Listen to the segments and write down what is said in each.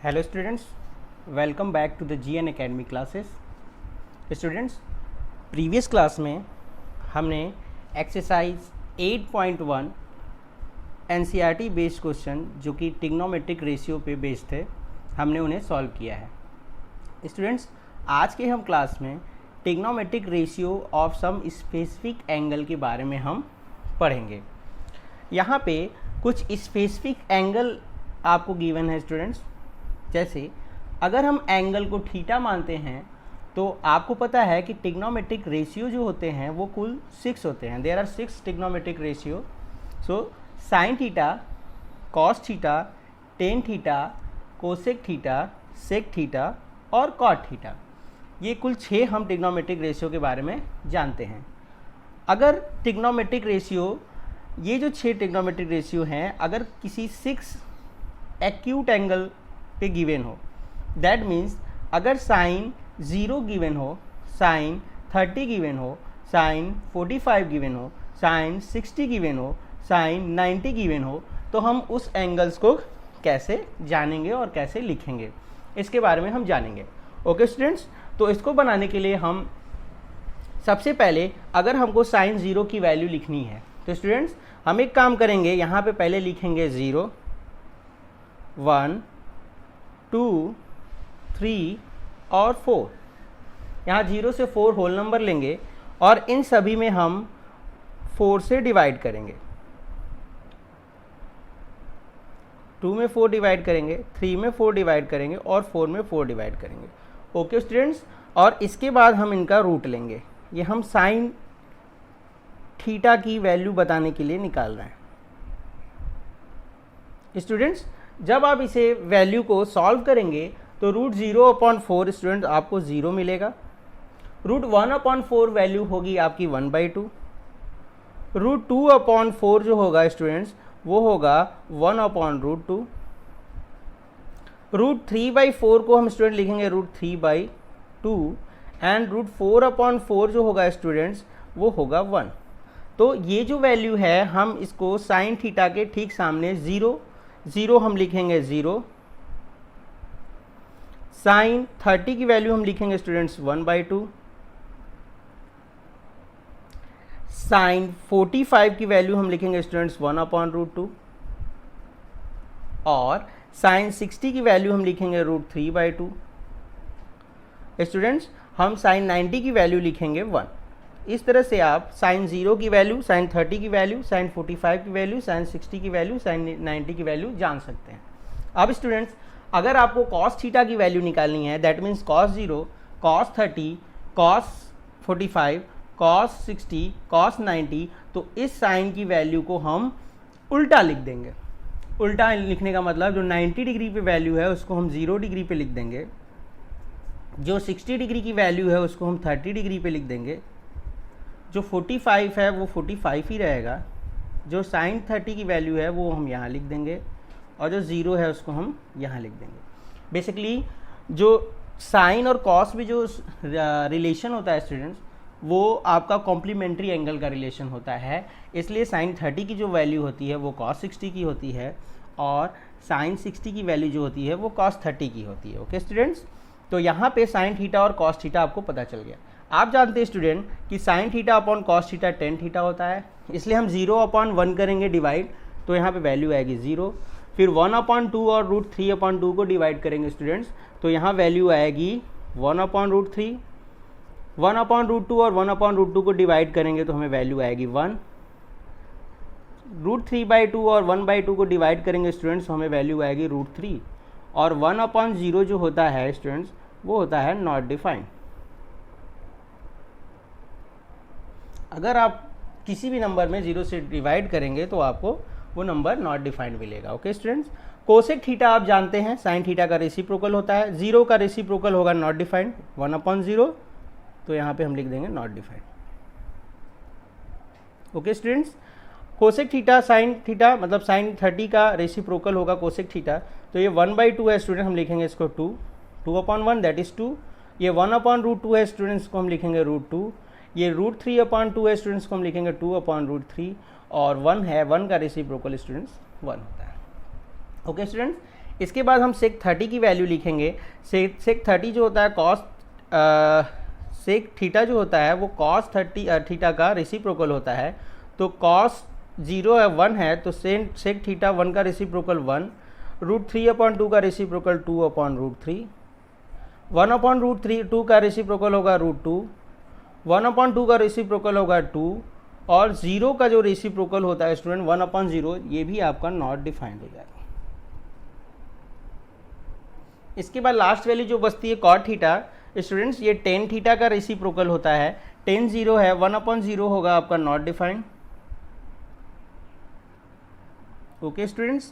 Hello students, welcome back to the GN academy classes. Students, previous class में हमने exercise 8.1 NCERT based question जो कि trigonometric ratio पे based थे, हमने उन्हें सॉल्व किया है। स्टूडेंट्स, आज के हम क्लास में trigonometric ratio of some specific angle के बारे में हम पढ़ेंगे। यहाँ पे कुछ स्पेसिफिक एंगल आपको गिवन है स्टूडेंट्स। जैसे अगर हम एंगल को थीटा मानते हैं तो आपको पता है कि ट्रिग्नोमेट्रिक रेशियो जो होते हैं वो कुल 6 होते हैं। There are 6 trigonometric ratio. So sine theta, cos theta, tan theta, cosec theta, sec theta और कॉट थीटा, ये कुल 6 हम ट्रिग्नोमेट्रिक रेशियो के बारे में जानते हैं। अगर ट्रिग्नोमेट्रिक रेशियो, ये जो 6 ट्रिग्नोमेट्रिक रेशियो हैं, अगर किसी 6 एक्यूट एंगल पे गिवन हो, दैट मीन्स अगर साइन 0 गिवन हो, साइन 30 गिवन हो, साइन 45 गिवन हो, साइन 60 गिवन हो, साइन 90 गिवन हो, तो हम उस एंगल्स को कैसे जानेंगे और कैसे लिखेंगे, इसके बारे में हम जानेंगे। ओके स्टूडेंट्स, तो इसको बनाने के लिए हम सबसे पहले अगर हमको साइन 0 की वैल्यू लिखनी है तो स्टूडेंट्स हम एक काम करेंगे, यहाँ पे पहले लिखेंगे 0, 1, 2, 3 और 4। यहाँ 0 से 4 होल नंबर लेंगे और इन सभी में हम 4 से डिवाइड करेंगे। 2 में 4 डिवाइड करेंगे, 3 में 4 डिवाइड करेंगे और 4 में 4 डिवाइड करेंगे। ओके स्टूडेंट्स, और इसके बाद हम इनका रूट लेंगे। ये हम साइन थीटा की वैल्यू बताने के लिए निकाल रहे हैं। स्टूडेंट्स, जब आप इसे वैल्यू को सॉल्व करेंगे तो रूट 0/4 स्टूडेंट आपको 0 मिलेगा। रूट 1/4 वैल्यू होगी आपकी 1/2। रूट 2/4 जो होगा स्टूडेंट्स वो होगा 1/√2। रूट 3/4 को हम स्टूडेंट लिखेंगे रूट 3/2 एंड रूट 4/4 जो होगा स्टूडेंट्स वो होगा 1। तो ये जो वैल्यू है हम इसको साइन थीटा के ठीक सामने 0 हम लिखेंगे 0। साइन 30 की वैल्यू हम लिखेंगे स्टूडेंट्स 1/2। साइन 45 की वैल्यू हम लिखेंगे स्टूडेंट्स 1/√2 और साइन 60 की वैल्यू हम लिखेंगे रूट 3/2। स्टूडेंट्स, हम साइन 90 की वैल्यू लिखेंगे 1। इस तरह से आप साइन 0 की वैल्यू, साइन 30 की वैल्यू, साइन 45 की वैल्यू, साइन 60 की वैल्यू, साइन 90 की वैल्यू जान सकते हैं। अब स्टूडेंट्स, अगर आपको कॉस थीटा की वैल्यू निकालनी है, that means cos 0, cos 30, cos 45, cos 60, cos 90, तो इस साइन की वैल्यू को हम उल्टा लिख देंगे। उल्टा लिखने का मतलब जो 90 डिग्री पे वैल्यू है उसको हम 0 डिग्री पे लिख देंगे, जो 60 डिग्री की वैल्यू है उसको हम 30 डिग्री पे लिख देंगे, जो 45 है वो 45 ही रहेगा, जो साइन 30 की वैल्यू है वो हम यहाँ लिख देंगे और जो 0 है उसको हम यहाँ लिख देंगे। बेसिकली जो साइन और कॉस में जो रिलेशन होता है स्टूडेंट्स, वो आपका कॉम्प्लीमेंट्री एंगल का रिलेशन होता है। इसलिए साइन 30 की जो वैल्यू होती है वो कॉस 60 की होती है और साइन 60 की वैल्यू जो होती है वो कॉस 30 की होती है। ओके स्टूडेंट्स, तो यहाँ पे साइन थीटा और कॉस थीटा आपको पता चल गया। आप जानते हैं स्टूडेंट कि sine theta upon cos theta tan theta होता है, इसलिए हम 0/1 करेंगे डिवाइड, तो यहाँ पे वैल्यू आएगी 0। फिर 1/2 और रूट 3/2 को डिवाइड करेंगे स्टूडेंट्स, तो यहाँ वैल्यू आएगी 1/√3। 1/√2 और 1/√2 को डिवाइड करेंगे तो हमें वैल्यू आएगी 1। रूट 3/2 और 1/2 को डिवाइड करेंगे स्टूडेंट्स तो हमें वैल्यू आएगी रूट 3। और 1/0 जो होता है स्टूडेंट्स वो होता है नॉट डिफाइंड। अगर आप किसी भी नंबर में 0 से डिवाइड करेंगे तो आपको वो नंबर नॉट डिफाइंड मिलेगा। ओके स्टूडेंट्स, कोसेक थीटा आप जानते हैं साइन थीटा का रेसिप्रोकल होता है। 0 का रेसिप्रोकल होगा नॉट डिफाइंड 1/0, तो यहाँ पे हम लिख देंगे not defined. Okay students, cosec theta sine theta मतलब साइन 30 का रेसिप्रोकल होगा कोसेक थीटा, तो ये 1/2 है स्टूडेंट, हम लिखेंगे इसको 2/1 दैट इज 2। ये 1/√2 है स्टूडेंट्स को हम लिखेंगे √2। ये रूट 3/2 है स्टूडेंट्स को हम लिखेंगे 2/√3 और 1 है, 1 का रेसिप्रोकल स्टूडेंट्स 1 होता है। ओके स्टूडेंट्स, इसके बाद हम सेक 30 की वैल्यू लिखेंगे। सेक 30 जो होता है कॉस सेक थीटा जो होता है वो कॉस 30 थीटा का रेसिप्रोकल होता है। तो कॉस 0 है 1 है, तो सेक थीटा 1 का रेसिप्रोकल 1, √3/2 का रेसिप्रोकल 2/√3, 1/√2 का रेसिप्रोकल होगा √2, 1/2 का रेसिप्रोकल होगा 2, और 0 का जो रेसिप्रोकल होता है स्टूडेंट 1/0, ये भी आपका नॉट डिफाइंड हो जाएगा। इसके बाद लास्ट वैल्यू जो बचती है कॉट थीटा, स्टूडेंट्स ये टेन थीटा का रेसिप्रोकल होता है। टेन 0 है, 1/0 होगा आपका नॉट डिफाइंड। ओके स्टूडेंट्स,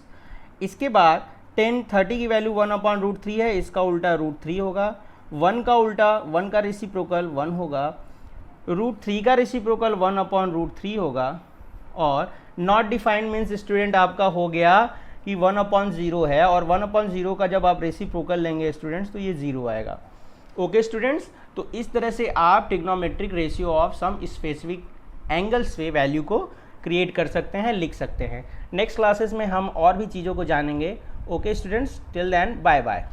इसके बाद टेन 30 की वैल्यू 1/√3 है, इसका उल्टा √3 होगा। 1 का उल्टा 1 का रेसिप्रोकल 1 होगा, √3 का रेसिप्रोकल 1/√3 होगा, और नॉट डिफाइंड मीन्स स्टूडेंट आपका हो गया कि 1/0 है, और 1/0 का जब आप रेसिप्रोकल लेंगे स्टूडेंट्स तो ये 0 आएगा। ओके स्टूडेंट्स, तो इस तरह से आप trigonometric ratio of some specific angles पे वैल्यू को क्रिएट कर सकते हैं, लिख सकते हैं। नेक्स्ट क्लासेस में हम और भी चीज़ों को जानेंगे। Okay students, till then bye bye.